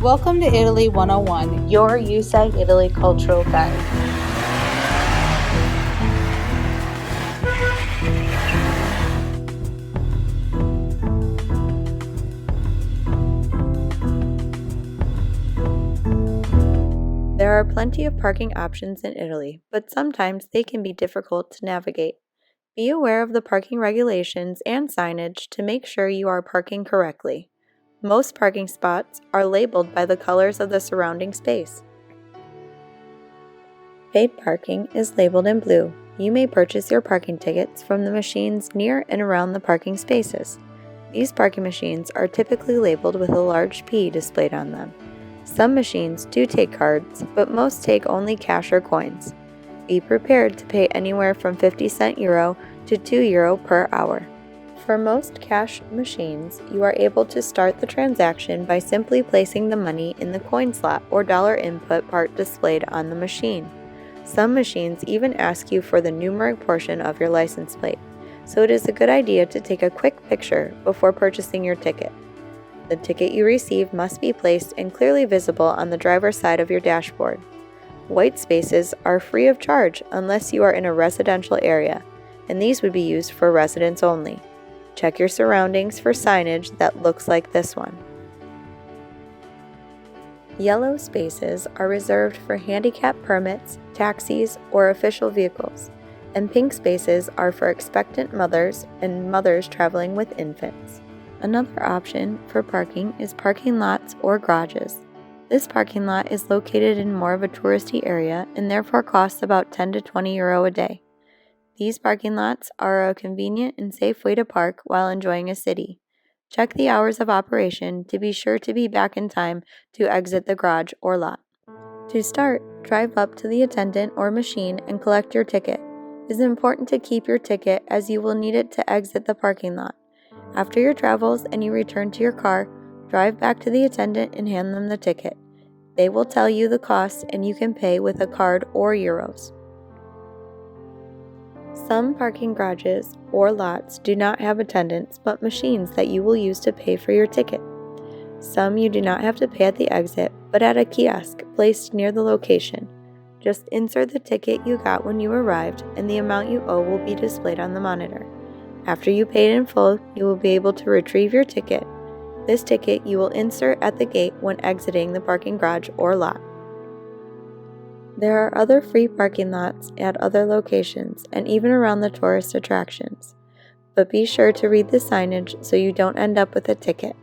Welcome to Italy 101, your YIGO Italy cultural guide. There are plenty of parking options in Italy, but sometimes they can be difficult to navigate. Be aware of the parking regulations and signage to make sure you are parking correctly. Most parking spots are labeled by the colors of the surrounding space. Paid parking is labeled in blue. You may purchase your parking tickets from the machines near and around the parking spaces. These parking machines are typically labeled with a large P displayed on them. Some machines do take cards, but most take only cash or coins. Be prepared to pay anywhere from 50 cent euro to €2 per hour. For most cash machines, you are able to start the transaction by simply placing the money in the coin slot or dollar input part displayed on the machine. Some machines even ask you for the numeric portion of your license plate, so it is a good idea to take a quick picture before purchasing your ticket. The ticket you receive must be placed and clearly visible on the driver's side of your dashboard. White spaces are free of charge unless you are in a residential area, and these would be used for residents only. Check your surroundings for signage that looks like this one. Yellow spaces are reserved for handicap permits, taxis, or official vehicles, and pink spaces are for expectant mothers and mothers traveling with infants. Another option for parking is parking lots or garages. This parking lot is located in more of a touristy area and therefore costs about 10 to 20 euro a day. These parking lots are a convenient and safe way to park while enjoying a city. Check the hours of operation to be sure to be back in time to exit the garage or lot. To start, drive up to the attendant or machine and collect your ticket. It is important to keep your ticket as you will need it to exit the parking lot. After your travels and you return to your car, drive back to the attendant and hand them the ticket. They will tell you the cost and you can pay with a card or euros. Some parking garages or lots do not have attendants but machines that you will use to pay for your ticket. Some you do not have to pay at the exit but at a kiosk placed near the location. Just insert the ticket you got when you arrived and the amount you owe will be displayed on the monitor. After you pay it in full, you will be able to retrieve your ticket. This ticket you will insert at the gate when exiting the parking garage or lot. There are other free parking lots at other locations and even around the tourist attractions, but be sure to read the signage so you don't end up with a ticket.